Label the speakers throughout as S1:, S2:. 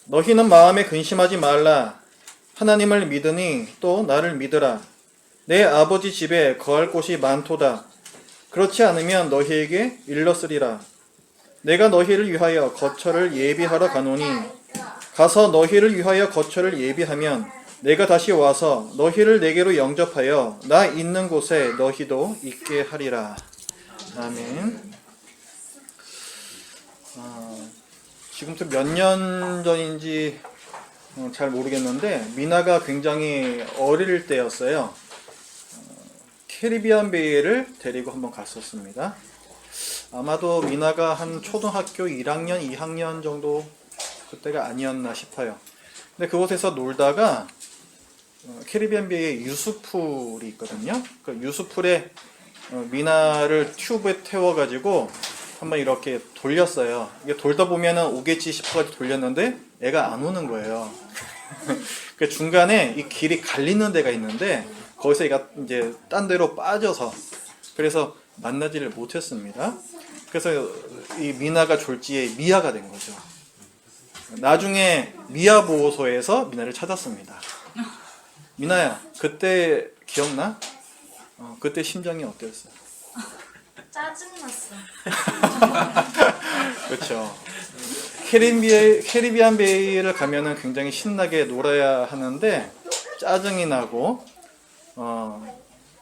S1: 너희는 마음에 근심하지 말라. 하나님을 믿으니 또 나를 믿으라. 내 아버지 집에 거할 곳이 많도다. 그렇지 않으면 너희에게 일렀으리라. 내가 너희를 위하여 거처를 예비하러 가노니 가서 너희를 위하여 거처를 예비하면 내가 다시 와서 너희를 내게로 영접하여 나 있는 곳에 너희도 있게 하리라. 아멘. 지금부터 몇 년 전인지 잘 모르겠는데 미나가 굉장히 어릴 때였어요. 캐리비안 베이를 데리고 한번 갔었습니다. 아마도 미나가 한 초등학교 1학년, 2학년 정도 그때가 아니었나 싶어요. 근데 그곳에서 놀다가 캐리비안 베이에 유수풀이 있거든요. 그 유수풀에 미나를 튜브에 태워가지고 한번 이렇게 돌렸어요. 이게 돌다 보면은 오겠지 싶어가지고 돌렸는데 애가 안 오는 거예요. 그 중간에 이 길이 갈리는 데가 있는데 거기서 얘가 이제 딴 데로 빠져서 그래서 만나지를 못했습니다. 그래서 이 미나가 졸지에 미아가 된 거죠. 나중에 미아 보호소에서 미나를 찾았습니다. 미나야, 그때 기억나? 그때 심정이 어땠어요?
S2: 짜증났어.
S1: 그렇죠. 캐리비안 베이를 가면은 굉장히 신나게 놀아야 하는데 짜증이 나고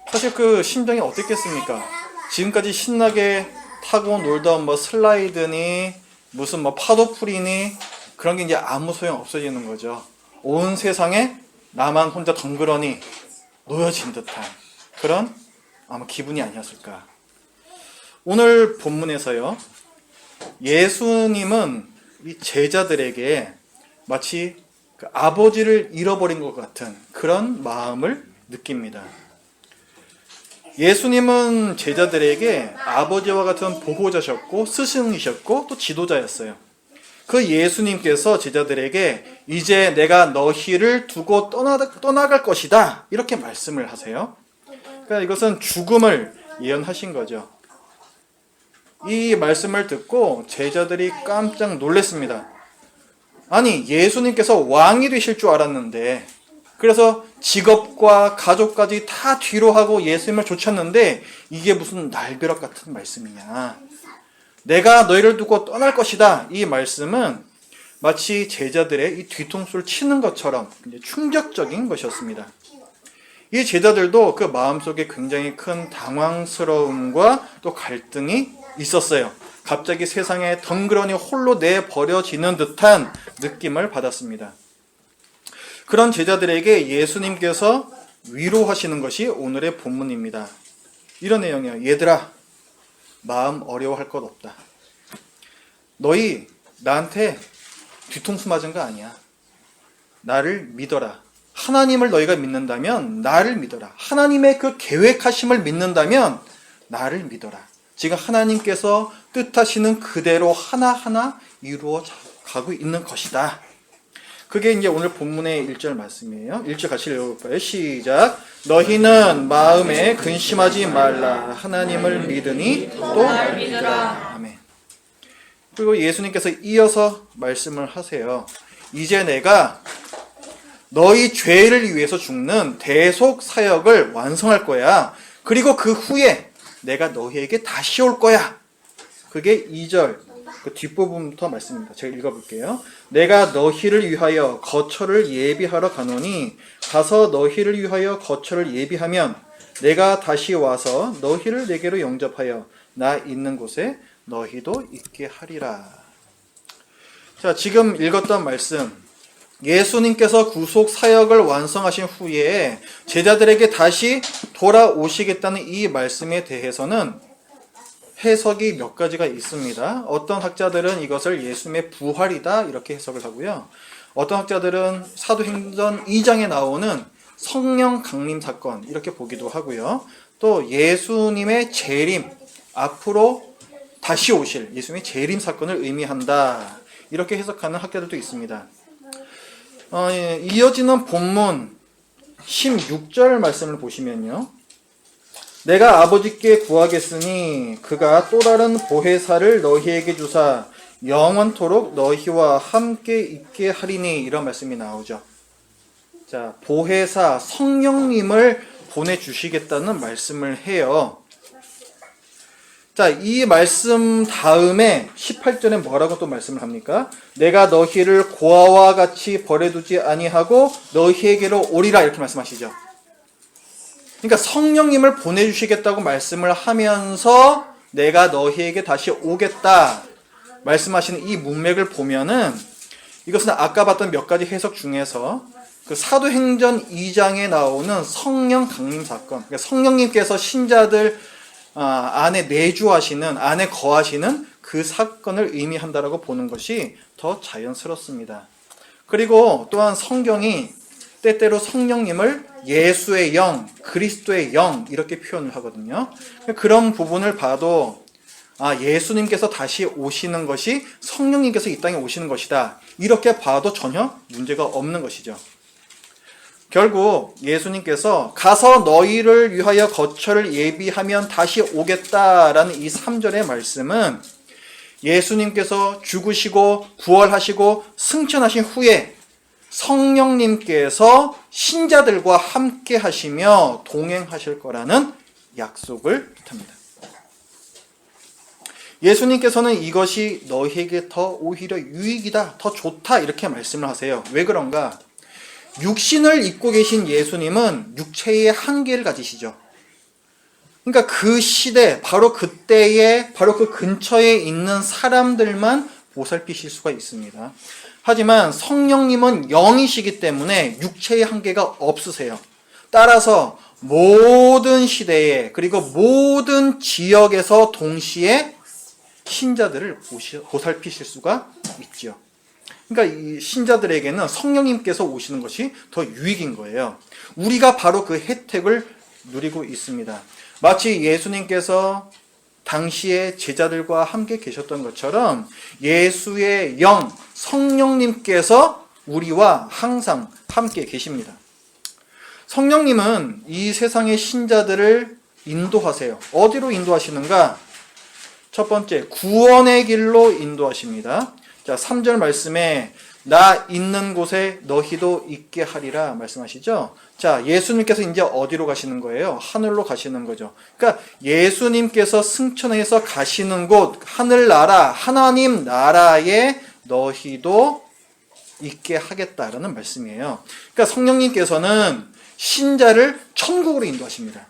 S1: 사실 그 심정이 어땠겠습니까? 지금까지 신나게 타고 놀던 뭐 슬라이드니 무슨 뭐 파도풀이니 그런 게 이제 아무 소용 없어지는 거죠. 온 세상에 나만 혼자 덩그러니 놓여진 듯한 그런 아마 기분이 아니었을까. 오늘 본문에서요, 예수님은 이 제자들에게 마치 그 아버지를 잃어버린 것 같은 그런 마음을 느낍니다. 예수님은 제자들에게 아버지와 같은 보호자셨고 스승이셨고 또 지도자였어요. 그 예수님께서 제자들에게 이제 내가 너희를 두고 떠나갈 것이다 이렇게 말씀을 하세요. 그러니까 이것은 죽음을 예언하신 거죠. 이 말씀을 듣고 제자들이 깜짝 놀랐습니다. 아니, 예수님께서 왕이 되실 줄 알았는데, 그래서 직업과 가족까지 다 뒤로 하고 예수님을 쫓았는데 이게 무슨 날벼락 같은 말씀이냐. 내가 너희를 두고 떠날 것이다. 이 말씀은 마치 제자들의 이 뒤통수를 치는 것처럼 충격적인 것이었습니다. 이 제자들도 그 마음속에 굉장히 큰 당황스러움과 또 갈등이 있었어요. 갑자기 세상에 덩그러니 홀로 내버려지는 듯한 느낌을 받았습니다. 그런 제자들에게 예수님께서 위로하시는 것이 오늘의 본문입니다. 이런 내용이에요. 얘들아, 마음 어려워할 것 없다. 너희 나한테 뒤통수 맞은 거 아니야. 나를 믿어라. 하나님을 너희가 믿는다면 나를 믿어라. 하나님의 그 계획하심을 믿는다면 나를 믿어라. 지금 하나님께서 뜻하시는 그대로 하나하나 이루어 가고 있는 것이다. 그게 이제 오늘 본문의 1절 말씀이에요. 1절 같이 읽어볼까요? 시작. 너희는 마음에 근심하지 말라. 하나님을 믿으니 또 나를 믿으라. 아멘. 그리고 예수님께서 이어서 말씀을 하세요. 이제 내가 너희 죄를 위해서 죽는 대속 사역을 완성할 거야. 그리고 그 후에 내가 너희에게 다시 올 거야. 그게 2절 그 뒷부분부터 말씀입니다. 제가 읽어볼게요. 내가 너희를 위하여 거처를 예비하러 가노니 가서 너희를 위하여 거처를 예비하면 내가 다시 와서 너희를 내게로 영접하여 나 있는 곳에 너희도 있게 하리라. 자, 지금 읽었던 말씀, 예수님께서 구속 사역을 완성하신 후에 제자들에게 다시 돌아오시겠다는 이 말씀에 대해서는 해석이 몇 가지가 있습니다. 어떤 학자들은 이것을 예수님의 부활이다 이렇게 해석을 하고요. 어떤 학자들은 사도행전 2장에 나오는 성령 강림 사건 이렇게 보기도 하고요. 또 예수님의 재림, 앞으로 다시 오실 예수님의 재림 사건을 의미한다 이렇게 해석하는 학자들도 있습니다. 이어지는 본문 16절 말씀을 보시면요. 내가 아버지께 구하겠으니 그가 또 다른 보혜사를 너희에게 주사 영원토록 너희와 함께 있게 하리니, 이런 말씀이 나오죠. 자, 보혜사 성령님을 보내주시겠다는 말씀을 해요. 자, 이 말씀 다음에 18절에 뭐라고 또 말씀을 합니까? 내가 너희를 고아와 같이 버려두지 아니하고 너희에게로 오리라, 이렇게 말씀하시죠. 그러니까 성령님을 보내주시겠다고 말씀을 하면서 내가 너희에게 다시 오겠다 말씀하시는 이 문맥을 보면은, 이것은 아까 봤던 몇 가지 해석 중에서 그 사도행전 2장에 나오는 성령 강림 사건, 그러니까 성령님께서 신자들 안에 내주하시는, 안에 거하시는 그 사건을 의미한다라고 보는 것이 더 자연스럽습니다. 그리고 또한 성경이 때때로 성령님을 예수의 영, 그리스도의 영 이렇게 표현을 하거든요. 그런 부분을 봐도 예수님께서 다시 오시는 것이 성령님께서 이 땅에 오시는 것이다, 이렇게 봐도 전혀 문제가 없는 것이죠. 결국 예수님께서 가서 너희를 위하여 거처를 예비하면 다시 오겠다라는 이 3절의 말씀은 예수님께서 죽으시고 부활하시고 승천하신 후에 성령님께서 신자들과 함께 하시며 동행하실 거라는 약속을 뜻합니다. 예수님께서는 이것이 너희에게 더 오히려 유익이다, 더 좋다, 이렇게 말씀을 하세요. 왜 그런가? 육신을 입고 계신 예수님은 육체의 한계를 가지시죠. 그러니까 그 시대, 바로 그때에, 바로 그 근처에 있는 사람들만 보살피실 수가 있습니다. 하지만 성령님은 영이시기 때문에 육체의 한계가 없으세요. 따라서 모든 시대에, 그리고 모든 지역에서 동시에 신자들을 보살피실 수가 있죠. 그러니까 이 신자들에게는 성령님께서 오시는 것이 더 유익인 거예요. 우리가 바로 그 혜택을 누리고 있습니다. 마치 예수님께서 당시에 제자들과 함께 계셨던 것처럼 예수의 영, 성령님께서 우리와 항상 함께 계십니다. 성령님은 이 세상의 신자들을 인도하세요. 어디로 인도하시는가? 첫 번째, 구원의 길로 인도하십니다. 자, 3절 말씀에 나 있는 곳에 너희도 있게 하리라 말씀하시죠. 자, 예수님께서 이제 어디로 가시는 거예요? 하늘로 가시는 거죠. 그러니까 예수님께서 승천해서 가시는 곳, 하늘나라, 하나님 나라에 너희도 있게 하겠다라는 말씀이에요. 그러니까 성령님께서는 신자를 천국으로 인도하십니다.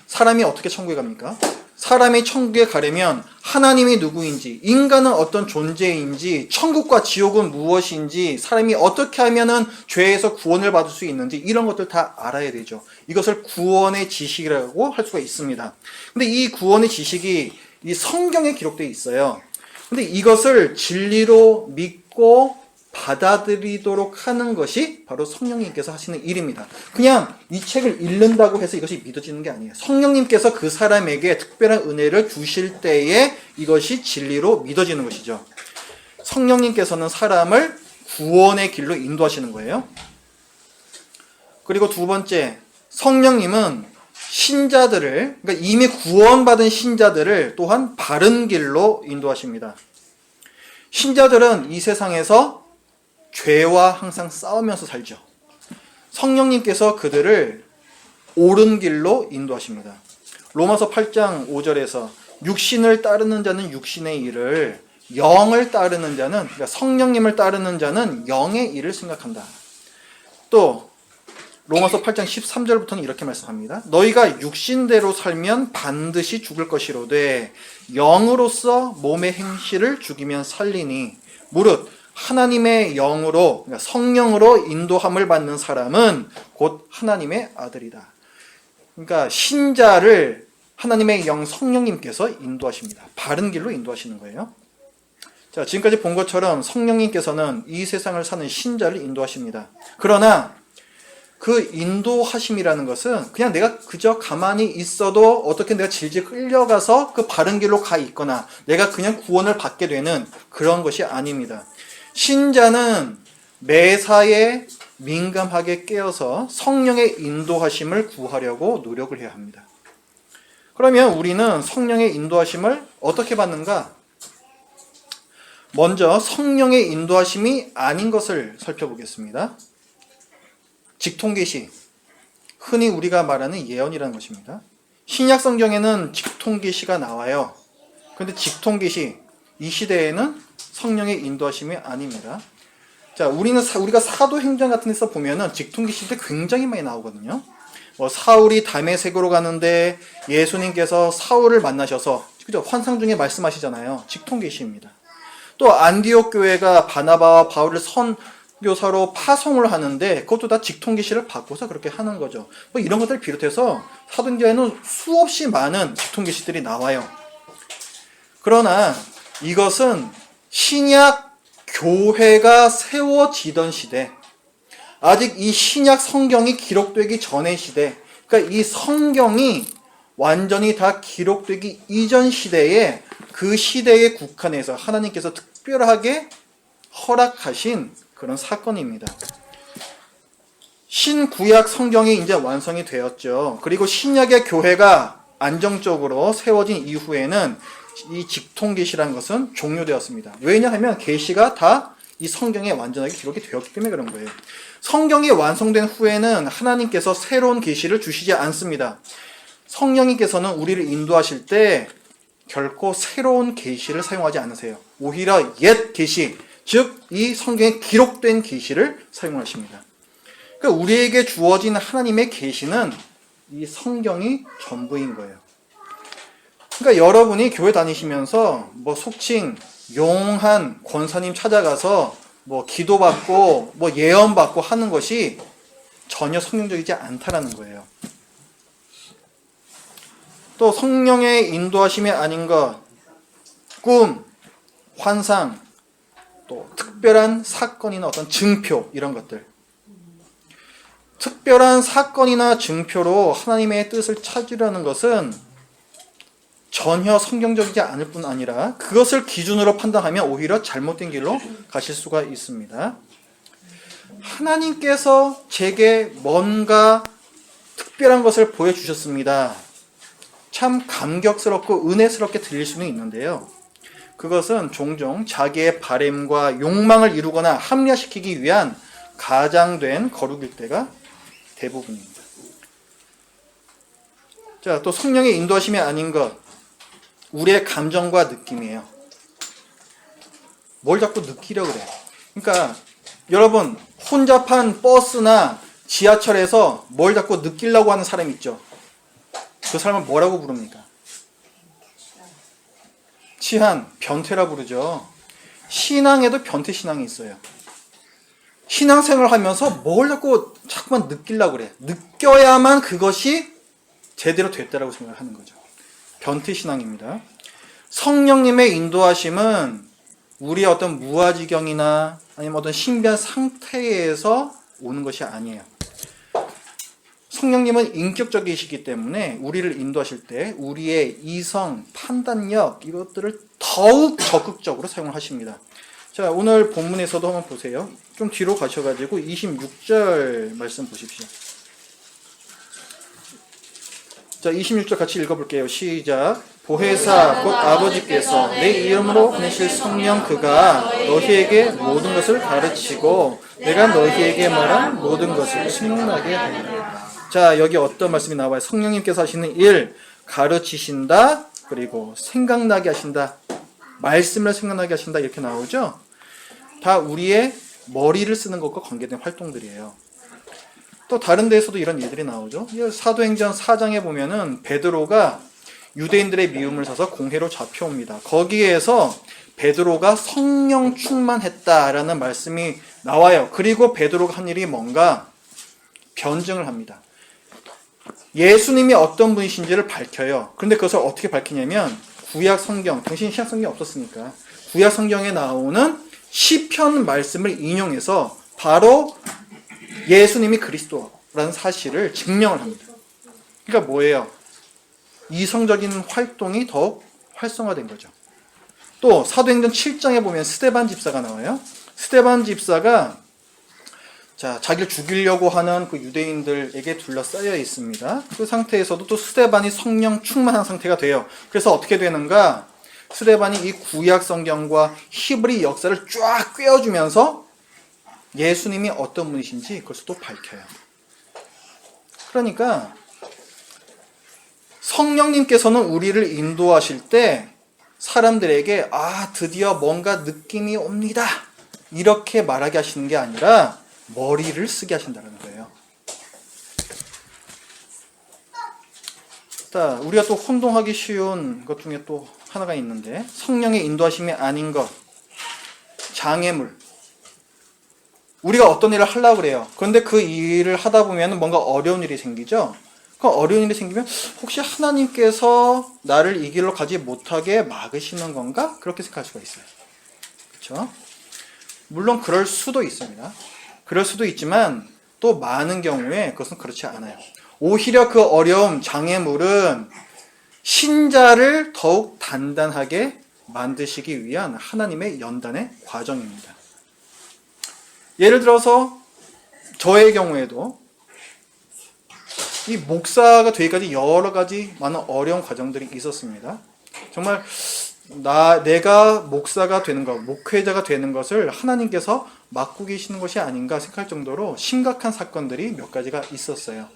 S1: 사람이 어떻게 천국에 갑니까? 사람이 천국에 가려면 하나님이 누구인지, 인간은 어떤 존재인지, 천국과 지옥은 무엇인지, 사람이 어떻게 하면은 죄에서 구원을 받을 수 있는지, 이런 것들 다 알아야 되죠. 이것을 구원의 지식이라고 할 수가 있습니다. 근데 이 구원의 지식이 이 성경에 기록되어 있어요. 근데 이것을 진리로 믿고 받아들이도록 하는 것이 바로 성령님께서 하시는 일입니다. 그냥 이 책을 읽는다고 해서 이것이 믿어지는 게 아니에요. 성령님께서 그 사람에게 특별한 은혜를 주실 때에 이것이 진리로 믿어지는 것이죠. 성령님께서는 사람을 구원의 길로 인도하시는 거예요. 그리고 두 번째, 성령님은 신자들을, 그러니까 이미 구원받은 신자들을 또한 바른 길로 인도하십니다. 신자들은 이 세상에서 죄와 항상 싸우면서 살죠. 성령님께서 그들을 옳은 길로 인도하십니다. 로마서 8장 5절에서 육신을 따르는 자는 육신의 일을, 영을 따르는 자는, 그러니까 성령님을 따르는 자는 영의 일을 생각한다. 또 로마서 8장 13절부터는 이렇게 말씀합니다. 너희가 육신대로 살면 반드시 죽을 것이로되 영으로서 몸의 행실을 죽이면 살리니 무릇 하나님의 영으로, 그러니까 성령으로 인도함을 받는 사람은 곧 하나님의 아들이다. 그러니까 신자를 하나님의 영 성령님께서 인도하십니다. 바른 길로 인도하시는 거예요. 자, 지금까지 본 것처럼 성령님께서는 이 세상을 사는 신자를 인도하십니다. 그러나 그 인도하심이라는 것은 그냥 내가 그저 가만히 있어도 어떻게 내가 질질 끌려가서 그 바른 길로 가 있거나 내가 그냥 구원을 받게 되는 그런 것이 아닙니다. 신자는 매사에 민감하게 깨어서 성령의 인도하심을 구하려고 노력을 해야 합니다. 그러면 우리는 성령의 인도하심을 어떻게 받는가? 먼저 성령의 인도하심이 아닌 것을 살펴보겠습니다. 직통계시, 흔히 우리가 말하는 예언이라는 것입니다. 신약 성경에는 직통계시가 나와요. 그런데 직통계시, 이 시대에는 성령의 인도하심이 아닙니다. 자, 우리가 사도행전 같은 데서 보면은 직통계시도 굉장히 많이 나오거든요. 사울이 다메섹으로 가는데 예수님께서 사울을 만나셔서, 그죠? 환상 중에 말씀하시잖아요. 직통계시입니다. 또 안디옥 교회가 바나바와 바울을 선교사로 파송을 하는데 그것도 다 직통계시를 받고서 그렇게 하는 거죠. 이런 것들을 비롯해서 사도행전에는 수없이 많은 직통계시들이 나와요. 그러나 이것은 신약 교회가 세워지던 시대, 아직 이 신약 성경이 기록되기 전의 시대, 그러니까 이 성경이 완전히 다 기록되기 이전 시대에 그 시대에 국한해서 하나님께서 특별하게 허락하신 그런 사건입니다. 신구약 성경이 이제 완성이 되었죠. 그리고 신약의 교회가 안정적으로 세워진 이후에는 이 직통계시라는 것은 종료되었습니다. 왜냐하면 계시가 다 이 성경에 완전하게 기록이 되었기 때문에 그런 거예요. 성경이 완성된 후에는 하나님께서 새로운 계시를 주시지 않습니다. 성령님께서는 우리를 인도하실 때 결코 새로운 계시를 사용하지 않으세요. 오히려 옛 계시, 즉 이 성경에 기록된 계시를 사용하십니다. 그러니까 우리에게 주어진 하나님의 계시는 이 성경이 전부인 거예요. 그러니까 여러분이 교회 다니시면서 속칭 용한 권사님 찾아가서 기도받고 예언받고 하는 것이 전혀 성경적이지 않다라는 거예요. 또 성령의 인도하심이 아닌 것, 꿈, 환상, 또 특별한 사건이나 어떤 증표, 이런 것들. 특별한 사건이나 증표로 하나님의 뜻을 찾으려는 것은 전혀 성경적이지 않을 뿐 아니라 그것을 기준으로 판단하면 오히려 잘못된 길로 가실 수가 있습니다. 하나님께서 제게 뭔가 특별한 것을 보여주셨습니다. 참 감격스럽고 은혜스럽게 들릴 수는 있는데요. 그것은 종종 자기의 바램과 욕망을 이루거나 합리화시키기 위한 가장된 거룩일 때가 대부분입니다. 자, 또 성령의 인도하심이 아닌 것, 우리의 감정과 느낌이에요. 뭘 자꾸 느끼려고 그래. 그러니까 여러분 혼잡한 버스나 지하철에서 뭘 자꾸 느끼려고 하는 사람 있죠. 그 사람은 뭐라고 부릅니까? 치한, 변태라 부르죠. 신앙에도 변태 신앙이 있어요. 신앙생활을 하면서 뭘 자꾸만 느끼려고 그래. 느껴야만 그것이 제대로 됐다라고 생각을 하는 거죠. 변태 신앙입니다. 성령님의 인도하심은 우리의 어떤 무아지경이나 아니면 어떤 신비한 상태에서 오는 것이 아니에요. 성령님은 인격적이시기 때문에 우리를 인도하실 때 우리의 이성, 판단력 이것들을 더욱 적극적으로 사용을 하십니다. 자, 오늘 본문에서도 한번 보세요. 좀 뒤로 가셔가지고 26절 말씀 보십시오. 자, 26절 같이 읽어볼게요. 시작. 보혜사 곧 아버지께서 내 이름으로 보내실 성령 그가 너희에게 모든 것을 가르치고 내가 너희에게 말한 모든 것을 생각나게 하리라. 자, 여기 어떤 말씀이 나와요? 성령님께서 하시는 일, 가르치신다, 그리고 생각나게 하신다, 말씀을 생각나게 하신다, 이렇게 나오죠? 다 우리의 머리를 쓰는 것과 관계된 활동들이에요. 또 다른 데에서도 이런 일들이 나오죠. 사도행전 4장에 보면은 베드로가 유대인들의 미움을 사서 공회로 잡혀옵니다. 거기에서 베드로가 성령 충만했다라는 말씀이 나와요. 그리고 베드로가 한 일이 뭔가 변증을 합니다. 예수님이 어떤 분이신지를 밝혀요. 그런데 그것을 어떻게 밝히냐면 구약 성경, 당신 신약 성경이 없었으니까 구약 성경에 나오는 시편 말씀을 인용해서 바로 예수님이 그리스도라는 사실을 증명을 합니다. 그러니까 뭐예요? 이성적인 활동이 더욱 활성화된 거죠. 또 사도행전 7장에 보면 스데반 집사가 나와요. 스데반 집사가 자기를 죽이려고 하는 그 유대인들에게 둘러싸여 있습니다. 그 상태에서도 또 스데반이 성령 충만한 상태가 돼요. 그래서 어떻게 되는가? 스데반이 이 구약 성경과 히브리 역사를 쫙 꿰어주면서 예수님이 어떤 분이신지 그것을 또 밝혀요. 그러니까 성령님께서는 우리를 인도하실 때 사람들에게 드디어 뭔가 느낌이 옵니다, 이렇게 말하게 하시는 게 아니라 머리를 쓰게 하신다는 거예요. 자, 우리가 또 혼동하기 쉬운 것 중에 또 하나가 있는데, 성령의 인도하심이 아닌 것, 장애물. 우리가 어떤 일을 하려고 그래요. 그런데 그 일을 하다 보면 뭔가 어려운 일이 생기죠. 그 어려운 일이 생기면 혹시 하나님께서 나를 이 길로 가지 못하게 막으시는 건가? 그렇게 생각할 수가 있어요. 그렇죠? 물론 그럴 수도 있습니다. 그럴 수도 있지만 또 많은 경우에 그것은 그렇지 않아요. 오히려 그 어려움, 장애물은 신자를 더욱 단단하게 만드시기 위한 하나님의 연단의 과정입니다. 예를 들어서 저의 경우에도 이 목사가 되기까지 여러 가지 많은 어려운 과정들이 있었습니다. 정말 내가 목사가 되는 것, 목회자가 되는 것을 하나님께서 막고 계시는 것이 아닌가 생각할 정도로 심각한 사건들이 몇 가지가 있었어요.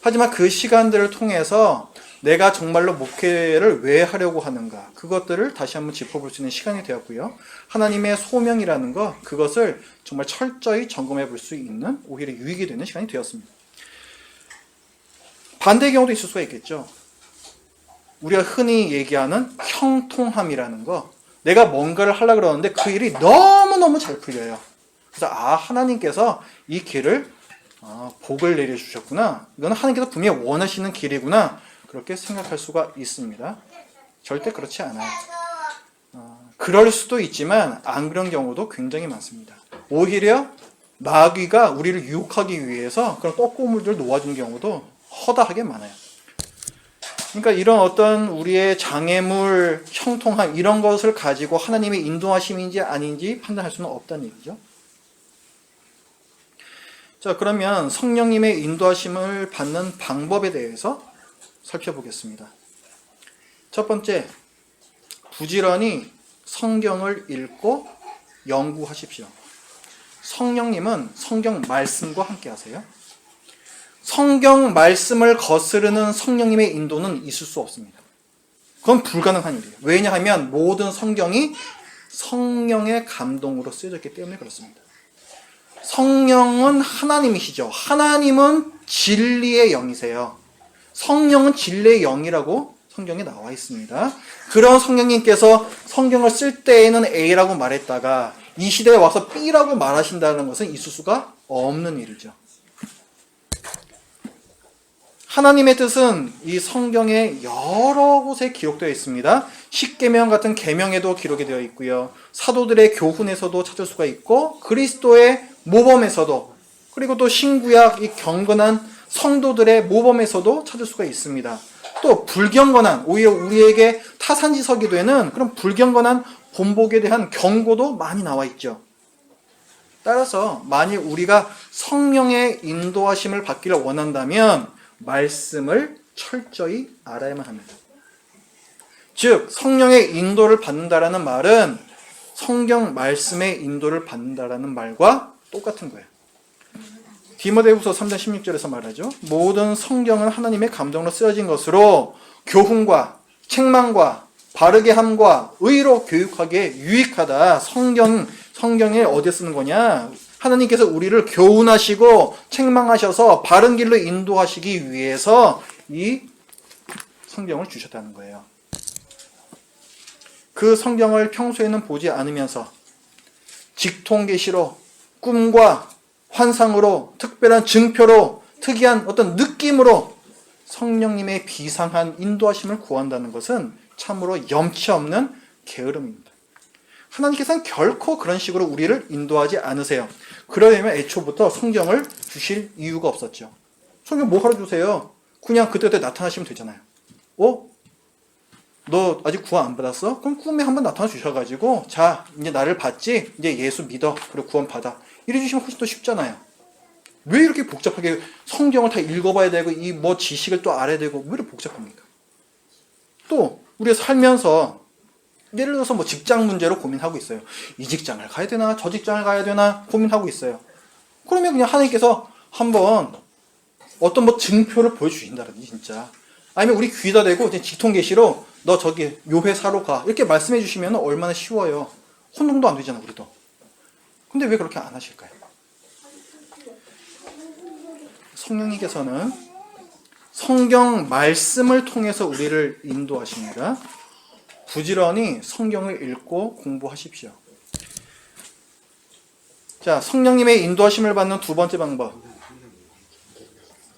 S1: 하지만 그 시간들을 통해서 내가 정말로 목회를 왜 하려고 하는가, 그것들을 다시 한번 짚어볼 수 있는 시간이 되었고요. 하나님의 소명이라는 것, 그것을 정말 철저히 점검해 볼 수 있는 오히려 유익이 되는 시간이 되었습니다. 반대의 경우도 있을 수가 있겠죠. 우리가 흔히 얘기하는 형통함이라는 거, 내가 뭔가를 하려고 그러는데 그 일이 너무너무 잘 풀려요. 그래서 하나님께서 이 길을 복을 내려주셨구나, 이건 하나님께서 분명히 원하시는 길이구나, 그렇게 생각할 수가 있습니다. 절대 그렇지 않아요. 그럴 수도 있지만 안 그런 경우도 굉장히 많습니다. 오히려 마귀가 우리를 유혹하기 위해서 그런 떡고물들을 놓아주는 경우도 허다하게 많아요. 그러니까 이런 어떤 우리의 장애물, 형통함, 이런 것을 가지고 하나님의 인도하심인지 아닌지 판단할 수는 없다는 얘기죠. 자, 그러면 성령님의 인도하심을 받는 방법에 대해서 살펴보겠습니다. 첫 번째, 부지런히 성경을 읽고 연구하십시오. 성령님은 성경 말씀과 함께 하세요. 성경 말씀을 거스르는 성령님의 인도는 있을 수 없습니다. 그건 불가능한 일이에요. 왜냐하면 모든 성경이 성령의 감동으로 쓰여졌기 때문에 그렇습니다. 성령은 하나님이시죠. 하나님은 진리의 영이세요. 성령은 진리의 영이라고 성경에 나와 있습니다. 그런 성령님께서 성경을 쓸 때에는 A라고 말했다가 이 시대에 와서 B라고 말하신다는 것은 있을 수가 없는 일이죠. 하나님의 뜻은 이 성경에 여러 곳에 기록되어 있습니다. 십계명 같은 계명에도 기록이 되어 있고요. 사도들의 교훈에서도 찾을 수가 있고, 그리스도의 모범에서도, 그리고 또 신구약 이 경건한 성도들의 모범에서도 찾을 수가 있습니다. 또 불경건한, 오히려 우리에게 타산지석이 되는 그런 불경건한 본복에 대한 경고도 많이 나와 있죠. 따라서 만일 우리가 성령의 인도하심을 받기를 원한다면 말씀을 철저히 알아야만 합니다. 즉 성령의 인도를 받는다라는 말은 성경 말씀의 인도를 받는다라는 말과 똑같은 거예요. 디모데후서 3장 16절에서 말하죠. 모든 성경은 하나님의 감동으로 쓰여진 것으로 교훈과 책망과 바르게 함과 의로 교육하기에 유익하다. 성경에 어디에 쓰는 거냐? 하나님께서 우리를 교훈하시고 책망하셔서 바른 길로 인도하시기 위해서 이 성경을 주셨다는 거예요. 그 성경을 평소에는 보지 않으면서 직통계시로, 꿈과 환상으로, 특별한 증표로, 특이한 어떤 느낌으로 성령님의 비상한 인도하심을 구한다는 것은 참으로 염치 없는 게으름입니다. 하나님께서는 결코 그런 식으로 우리를 인도하지 않으세요. 그러려면 애초부터 성경을 주실 이유가 없었죠. 성경 뭐 하러 주세요? 그냥 그때그때 나타나시면 되잖아요. 너 아직 구원 안 받았어? 그럼 꿈에 한번 나타나 주셔가지고 자, 이제 나를 받지? 이제 예수 믿어. 그리고 구원 받아. 이래 주시면 훨씬 더 쉽잖아요. 왜 이렇게 복잡하게 성경을 다 읽어봐야 되고 이 뭐 지식을 또 알아야 되고 왜 이렇게 복잡합니까? 또 우리가 살면서 예를 들어서 뭐 직장 문제로 고민하고 있어요. 이 직장을 가야 되나 저 직장을 가야 되나 고민하고 있어요. 그러면 그냥 하나님께서 한번 어떤 뭐 증표를 보여주신다든지 진짜. 아니면 우리 귀에다 대고 직통 계시로 너 저기 요 회사로 가 이렇게 말씀해 주시면 얼마나 쉬워요. 혼동도 안 되잖아 우리도. 근데 왜 그렇게 안 하실까요? 성령님께서는 성경 말씀을 통해서 우리를 인도하십니다. 부지런히 성경을 읽고 공부하십시오. 자, 성령님의 인도하심을 받는 두 번째 방법.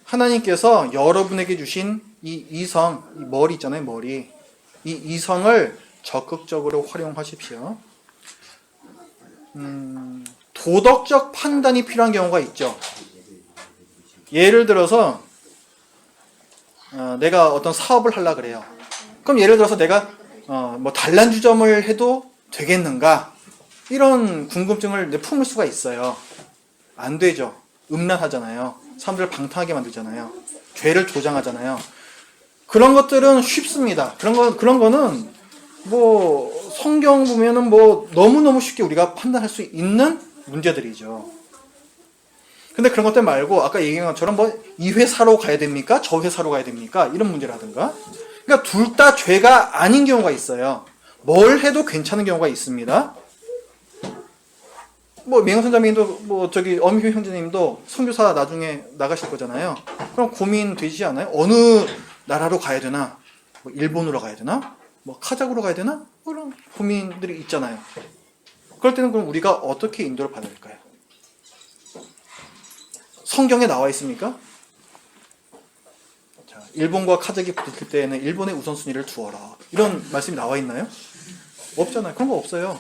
S1: 하나님께서 여러분에게 주신 이 이성, 이 머리 있잖아요, 머리. 이 이성을 적극적으로 활용하십시오. 도덕적 판단이 필요한 경우가 있죠. 예를 들어서 내가 어떤 사업을 하려고 그래요. 그럼 예를 들어서 내가 뭐 단란주점을 해도 되겠는가? 이런 궁금증을 품을 수가 있어요. 안 되죠. 음란하잖아요. 사람들을 방탕하게 만들잖아요. 죄를 조장하잖아요. 그런 것들은 쉽습니다. 그런 거는 뭐 성경 보면은 뭐 너무너무 쉽게 우리가 판단할 수 있는 문제들이죠. 근데 그런 것들 말고 아까 얘기한 것처럼 뭐 이 회사로 가야 됩니까? 저 회사로 가야 됩니까? 이런 문제라든가. 그러니까 둘 다 죄가 아닌 경우가 있어요. 뭘 해도 괜찮은 경우가 있습니다. 뭐 맹선자님도 뭐 저기 엄효 형제님도 선교사 나중에 나가실 거잖아요. 그럼 고민 되지 않아요? 어느 나라로 가야 되나? 뭐 일본으로 가야 되나? 뭐 카자흐로 가야 되나? 그런 고민들이 있잖아요. 그럴 때는 그럼 우리가 어떻게 인도를 받아야 될까요? 성경에 나와 있습니까? 자, 일본과 카자흐이 부딪힐 때에는 일본의 우선순위를 두어라. 이런 말씀이 나와 있나요? 없잖아요. 그런 거 없어요.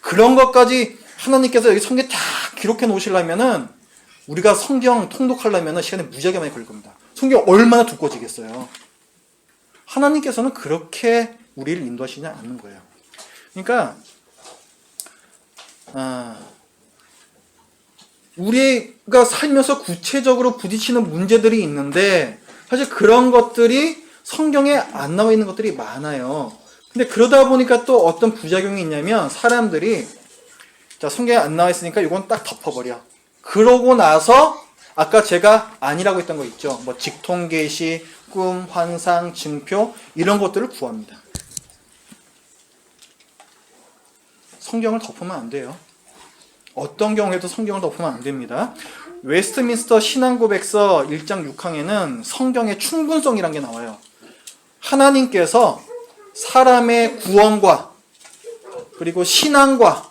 S1: 그런 것까지 하나님께서 여기 성경에 다 기록해 놓으시려면은 우리가 성경 통독하려면은 시간이 무지하게 많이 걸릴 겁니다. 성경 얼마나 두꺼워지겠어요. 하나님께서는 그렇게 우리를 인도하시지 않는 거예요. 그러니까 우리가 살면서 구체적으로 부딪히는 문제들이 있는데 사실 그런 것들이 성경에 안 나와 있는 것들이 많아요. 근데 그러다 보니까 또 어떤 부작용이 있냐면 사람들이 자 성경에 안 나와 있으니까 이건 딱 덮어버려. 그러고 나서 아까 제가 아니라고 했던 거 있죠. 뭐 직통계시, 꿈, 환상, 증표 이런 것들을 구합니다. 성경을 덮으면 안 돼요. 어떤 경우에도 성경을 덮으면 안 됩니다. 웨스트민스터 신앙고백서 1장 6항에는 성경의 충분성이라는 게 나와요. 하나님께서 사람의 구원과 그리고 신앙과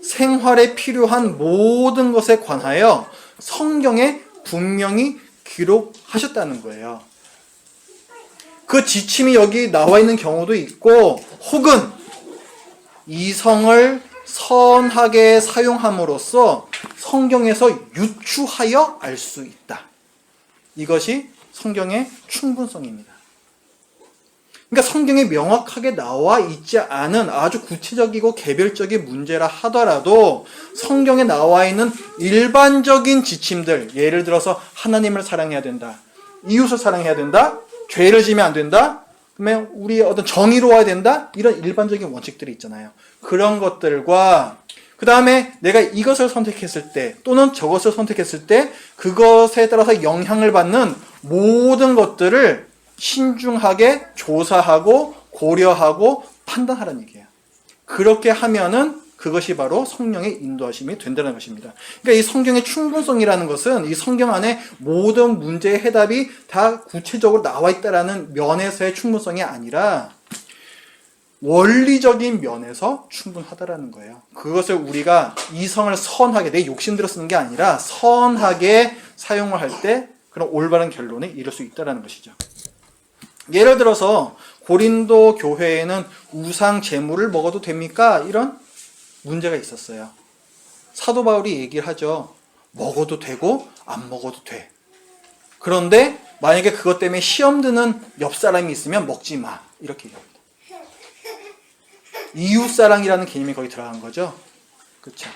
S1: 생활에 필요한 모든 것에 관하여 성경에 분명히 기록하셨다는 거예요. 그 지침이 여기 나와 있는 경우도 있고 혹은 이성을 선하게 사용함으로써 성경에서 유추하여 알 수 있다. 이것이 성경의 충분성입니다. 그러니까 성경에 명확하게 나와 있지 않은 아주 구체적이고 개별적인 문제라 하더라도 성경에 나와 있는 일반적인 지침들, 예를 들어서 하나님을 사랑해야 된다, 이웃을 사랑해야 된다, 죄를 지면 안 된다, 그러면 우리 어떤 정의로워야 된다, 이런 일반적인 원칙들이 있잖아요. 그런 것들과 그 다음에 내가 이것을 선택했을 때 또는 저것을 선택했을 때 그것에 따라서 영향을 받는 모든 것들을 신중하게 조사하고 고려하고 판단하라는 얘기예요. 그렇게 하면은 그것이 바로 성령의 인도하심이 된다는 것입니다. 그러니까 이 성경의 충분성이라는 것은 이 성경 안에 모든 문제의 해답이 다 구체적으로 나와 있다라는 면에서의 충분성이 아니라 원리적인 면에서 충분하다라는 거예요. 그것을 우리가 이성을 선하게 내 욕심대로 쓰는 게 아니라 선하게 사용을 할 때 그런 올바른 결론에 이를 수 있다라는 것이죠. 예를 들어서 고린도 교회에는 우상 제물을 먹어도 됩니까? 이런 문제가 있었어요. 사도 바울이 얘기를 하죠. 먹어도 되고 안 먹어도 돼. 그런데 만약에 그것 때문에 시험 드는 옆 사람이 있으면 먹지 마. 이렇게 얘기합니다. 이웃사랑이라는 개념이 거기 들어간 거죠. 그렇죠?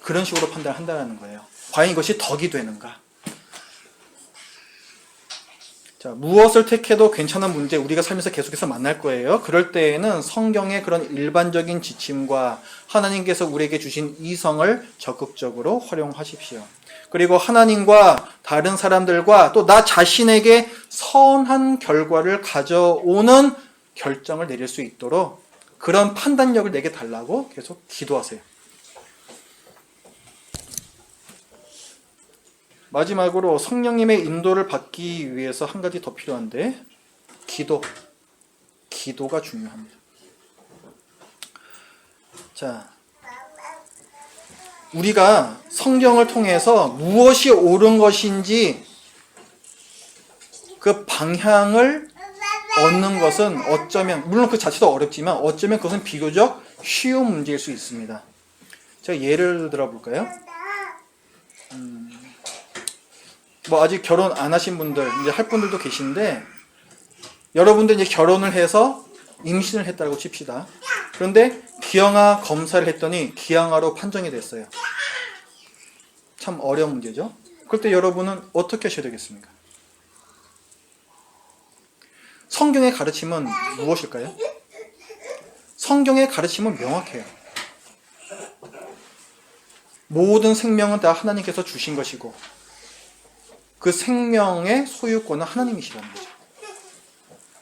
S1: 그런 식으로 판단한다는 거예요. 과연 이것이 덕이 되는가? 자, 무엇을 택해도 괜찮은 문제 우리가 살면서 계속해서 만날 거예요. 그럴 때에는 성경의 그런 일반적인 지침과 하나님께서 우리에게 주신 이성을 적극적으로 활용하십시오. 그리고 하나님과 다른 사람들과 또 나 자신에게 선한 결과를 가져오는 결정을 내릴 수 있도록 그런 판단력을 내게 달라고 계속 기도하세요. 마지막으로 성령님의 인도를 받기 위해서 한 가지 더 필요한데 기도가 중요합니다. 자, 우리가 성경을 통해서 무엇이 옳은 것인지 그 방향을 얻는 것은 어쩌면 물론 그 자체도 어렵지만 어쩌면 그것은 비교적 쉬운 문제일 수 있습니다. 제가 예를 들어 볼까요? 뭐 아직 결혼 안 하신 분들 이제 할 분들도 계신데 여러분들 이제 결혼을 해서 임신을 했다고 칩시다. 그런데 기형아 검사를 했더니 기형아로 판정이 됐어요. 참 어려운 문제죠. 그럴 때 여러분은 어떻게 하셔야 되겠습니까? 성경의 가르침은 무엇일까요? 성경의 가르침은 명확해요. 모든 생명은 다 하나님께서 주신 것이고 그 생명의 소유권은 하나님이시라는 거죠.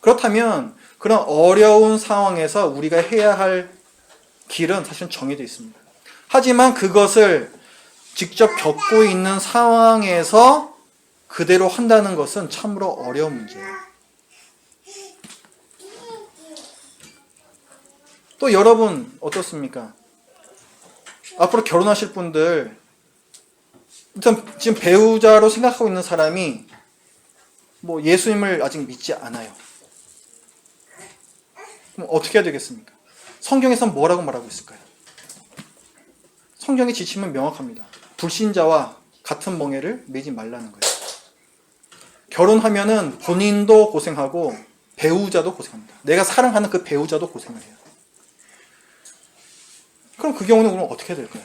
S1: 그렇다면 그런 어려운 상황에서 우리가 해야 할 길은 사실은 정해져 있습니다. 하지만 그것을 직접 겪고 있는 상황에서 그대로 한다는 것은 참으로 어려운 문제예요. 또 여러분 어떻습니까? 앞으로 결혼하실 분들 일단 지금 배우자로 생각하고 있는 사람이 뭐 예수님을 아직 믿지 않아요. 그럼 어떻게 해야 되겠습니까? 성경에서는 뭐라고 말하고 있을까요? 성경의 지침은 명확합니다. 불신자와 같은 멍에를 매지 말라는 거예요. 결혼하면은 본인도 고생하고 배우자도 고생합니다. 내가 사랑하는 그 배우자도 고생을 해요. 그럼 그 경우는 우리는 어떻게 해야 될까요?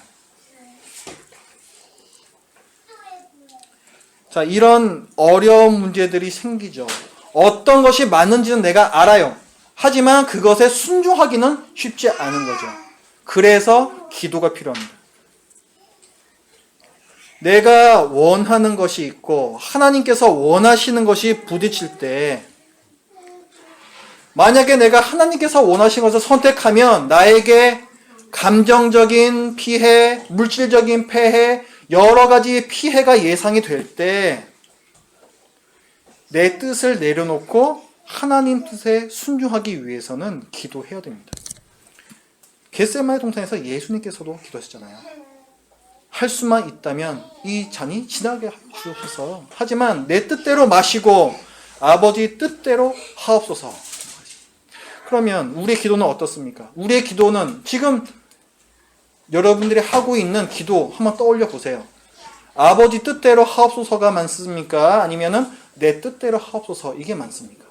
S1: 자, 이런 어려운 문제들이 생기죠. 어떤 것이 맞는지는 내가 알아요. 하지만 그것에 순종하기는 쉽지 않은 거죠. 그래서 기도가 필요합니다. 내가 원하는 것이 있고 하나님께서 원하시는 것이 부딪힐 때 만약에 내가 하나님께서 원하시는 것을 선택하면 나에게 감정적인 피해, 물질적인 폐해, 여러 가지 피해가 예상이 될 때 내 뜻을 내려놓고 하나님 뜻에 순종하기 위해서는 기도해야 됩니다. 겟세마네 동산에서 예수님께서도 기도하셨잖아요. 할 수만 있다면 이 잔이 지나게 주옵소서. 하지만 내 뜻대로 마시고 아버지 뜻대로 하옵소서. 그러면 우리의 기도는 어떻습니까? 우리의 기도는 지금 여러분들이 하고 있는 기도 한번 떠올려 보세요. 아버지 뜻대로 하옵소서가 많습니까? 아니면은 내 뜻대로 하옵소서 이게 많습니까?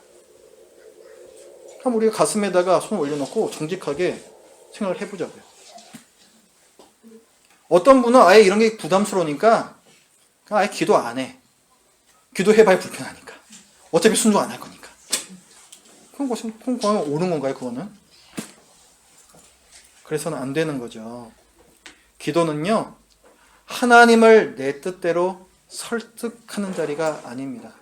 S1: 그럼 우리가 가슴에다가 손을 올려놓고 정직하게 생각을 해보자고요. 어떤 분은 아예 이런 게 부담스러우니까 아예 기도 안 해. 기도해봐야 불편하니까. 어차피 순종 안 할 거니까. 그럼 그건 옳은 건가요? 그거는? 그래서는 안 되는 거죠. 기도는요, 하나님을 내 뜻대로 설득하는 자리가 아닙니다.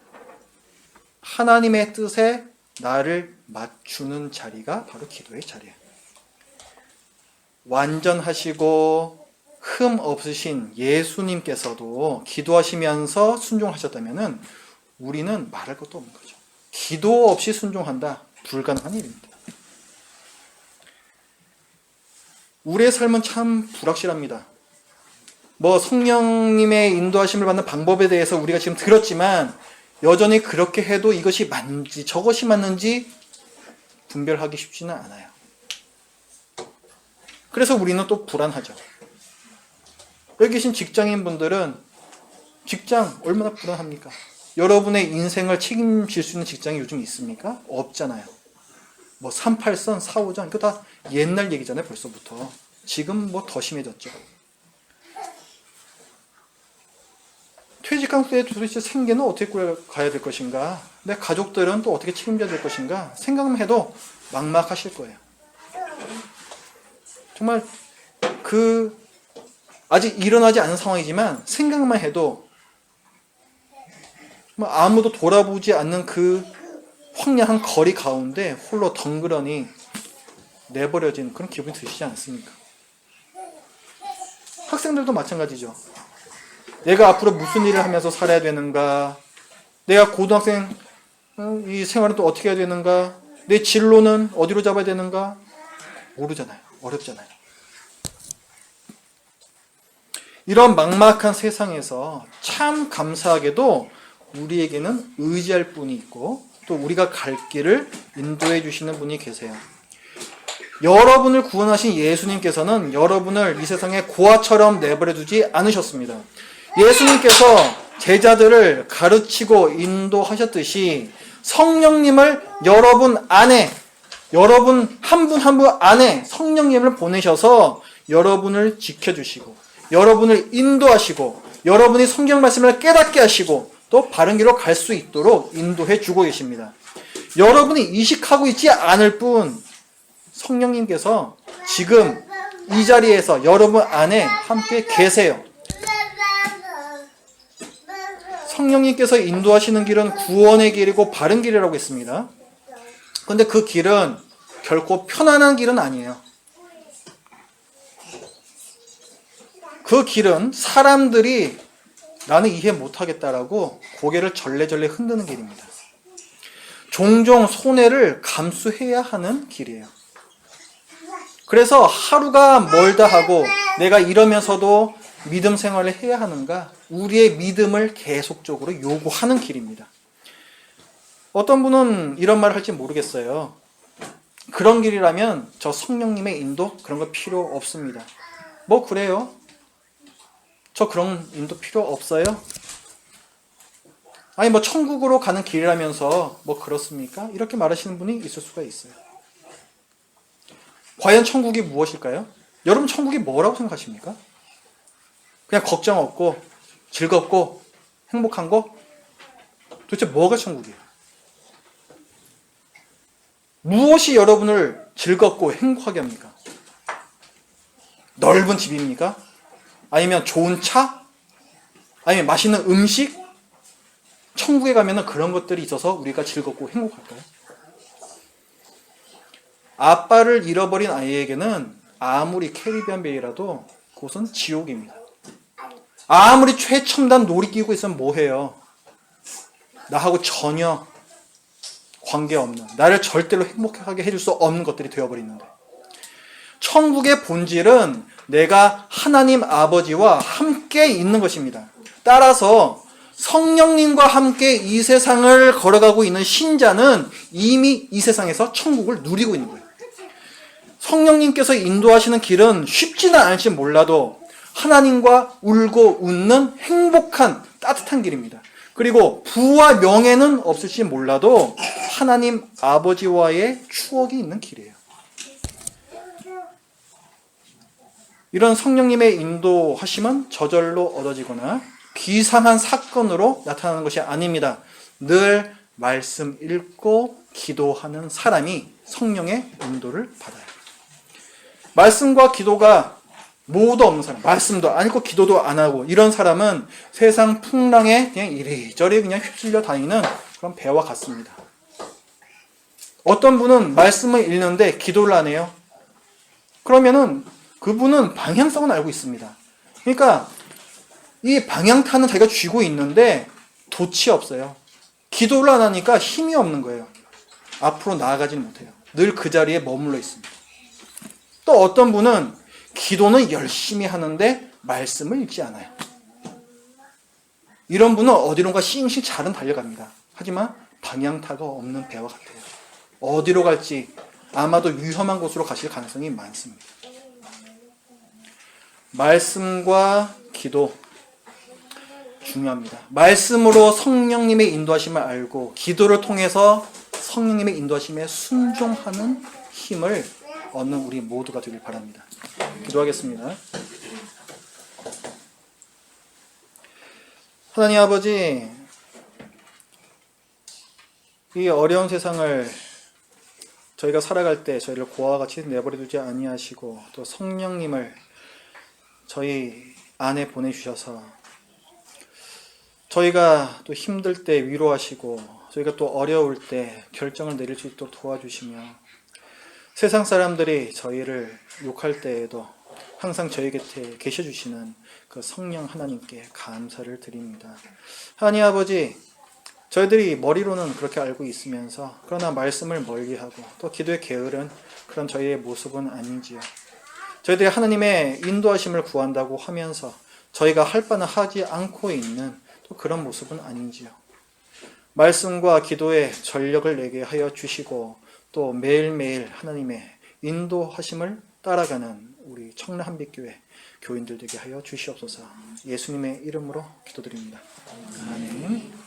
S1: 하나님의 뜻에 나를 맞추는 자리가 바로 기도의 자리예요. 완전하시고 흠 없으신 예수님께서도 기도하시면서 순종하셨다면 우리는 말할 것도 없는 거죠. 기도 없이 순종한다? 불가능한 일입니다. 우리의 삶은 참 불확실합니다. 뭐 성령님의 인도하심을 받는 방법에 대해서 우리가 지금 들었지만 여전히 그렇게 해도 이것이 맞는지 저것이 맞는지 분별하기 쉽지는 않아요. 그래서 우리는 또 불안하죠. 여기 계신 직장인분들은 직장 얼마나 불안합니까? 여러분의 인생을 책임질 수 있는 직장이 요즘 있습니까? 없잖아요. 뭐 38선, 4호점 이거 다 옛날 얘기잖아요. 벌써부터. 지금 뭐 더 심해졌죠. 퇴직한 후에 도대체 생계는 어떻게 꾸려가야 될 것인가? 내 가족들은 또 어떻게 책임져야 될 것인가 생각만 해도 막막하실 거예요. 정말 아직 일어나지 않은 상황이지만 생각만 해도 아무도 돌아보지 않는 그 황량한 거리 가운데 홀로 덩그러니 내버려진 그런 기분이 드시지 않습니까? 학생들도 마찬가지죠. 내가 앞으로 무슨 일을 하면서 살아야 되는가? 내가 고등학생 이 생활은 또 어떻게 해야 되는가? 내 진로는 어디로 잡아야 되는가? 모르잖아요. 어렵잖아요. 이런 막막한 세상에서 참 감사하게도 우리에게는 의지할 분이 있고 또 우리가 갈 길을 인도해 주시는 분이 계세요. 여러분을 구원하신 예수님께서는 여러분을 이 세상에 고아처럼 내버려 두지 않으셨습니다. 예수님께서 제자들을 가르치고 인도하셨듯이 성령님을 여러분 안에, 여러분 한 분 한 분 안에 성령님을 보내셔서 여러분을 지켜주시고 여러분을 인도하시고 여러분이 성경 말씀을 깨닫게 하시고 또 바른 길로 갈 수 있도록 인도해 주고 계십니다. 여러분이 이식하고 있지 않을 뿐 성령님께서 지금 이 자리에서 여러분 안에 함께 계세요. 성령님께서 인도하시는 길은 구원의 길이고 바른 길이라고 했습니다. 그런데 그 길은 결코 편안한 길은 아니에요. 그 길은 사람들이 나는 이해 못하겠다라고 고개를 절레절레 흔드는 길입니다. 종종 손해를 감수해야 하는 길이에요. 그래서 하루가 멀다 하고 내가 이러면서도 믿음 생활을 해야 하는가? 우리의 믿음을 계속적으로 요구하는 길입니다. 어떤 분은 이런 말을 할지 모르겠어요. 그런 길이라면 저 성령님의 인도 그런 거 필요 없습니다. 뭐 그래요? 저 그런 인도 필요 없어요? 아니 뭐 천국으로 가는 길이라면서 뭐 그렇습니까? 이렇게 말하시는 분이 있을 수가 있어요. 과연 천국이 무엇일까요? 여러분 천국이 뭐라고 생각하십니까? 그냥 걱정 없고 즐겁고 행복한 거? 도대체 뭐가 천국이에요? 무엇이 여러분을 즐겁고 행복하게 합니까? 넓은 집입니까? 아니면 좋은 차? 아니면 맛있는 음식? 천국에 가면 그런 것들이 있어서 우리가 즐겁고 행복할까요? 아빠를 잃어버린 아이에게는 아무리 캐리비안 베이라도 그것은 지옥입니다. 아무리 최첨단 놀이기구 있으면 뭐해요? 나하고 전혀 관계없는, 나를 절대로 행복하게 해줄 수 없는 것들이 되어버리는데, 천국의 본질은 내가 하나님 아버지와 함께 있는 것입니다. 따라서 성령님과 함께 이 세상을 걸어가고 있는 신자는 이미 이 세상에서 천국을 누리고 있는 거예요. 성령님께서 인도하시는 길은 쉽지는 않을지 몰라도 하나님과 울고 웃는 행복한 따뜻한 길입니다. 그리고 부와 명예는 없을지 몰라도 하나님 아버지와의 추억이 있는 길이에요. 이런 성령님의 인도하심은 저절로 얻어지거나 비상한 사건으로 나타나는 것이 아닙니다. 늘 말씀 읽고 기도하는 사람이 성령의 인도를 받아요. 말씀과 기도가 모두 없는 사람, 말씀도 안 읽고 기도도 안 하고 이런 사람은 세상 풍랑에 그냥 이리저리 그냥 휩쓸려 다니는 그런 배와 같습니다. 어떤 분은 말씀을 읽는데 기도를 안 해요. 그러면은 그분은 방향성은 알고 있습니다. 그러니까 이 방향타는 자기가 쥐고 있는데 돛이 없어요. 기도를 안 하니까 힘이 없는 거예요. 앞으로 나아가지는 못해요. 늘 그 자리에 머물러 있습니다. 또 어떤 분은 기도는 열심히 하는데 말씀을 읽지 않아요. 이런 분은 어디론가 싱싱 잘은 달려갑니다. 하지만 방향타가 없는 배와 같아요. 어디로 갈지 아마도 위험한 곳으로 가실 가능성이 많습니다. 말씀과 기도 중요합니다. 말씀으로 성령님의 인도하심을 알고 기도를 통해서 성령님의 인도하심에 순종하는 힘을 얻는 우리 모두가 되길 바랍니다. 기도하겠습니다. 하나님 아버지, 이 어려운 세상을 저희가 살아갈 때 저희를 고아와 같이 내버려 두지 아니하시고 또 성령님을 저희 안에 보내주셔서 저희가 또 힘들 때 위로하시고 저희가 또 어려울 때 결정을 내릴 수 있도록 도와주시며 세상 사람들이 저희를 욕할 때에도 항상 저희 곁에 계셔주시는 그 성령 하나님께 감사를 드립니다. 하나님 아버지, 저희들이 머리로는 그렇게 알고 있으면서 그러나 말씀을 멀리하고 또 기도에 게으른 그런 저희의 모습은 아닌지요. 저희들이 하나님의 인도하심을 구한다고 하면서 저희가 할 바는 하지 않고 있는 또 그런 모습은 아닌지요. 말씀과 기도에 전력을 내게 하여 주시고 또 매일매일 하나님의 인도하심을 따라가는 우리 청라 한빛교회 교인들 되게 하여 주시옵소서. 예수님의 이름으로 기도드립니다. 아멘.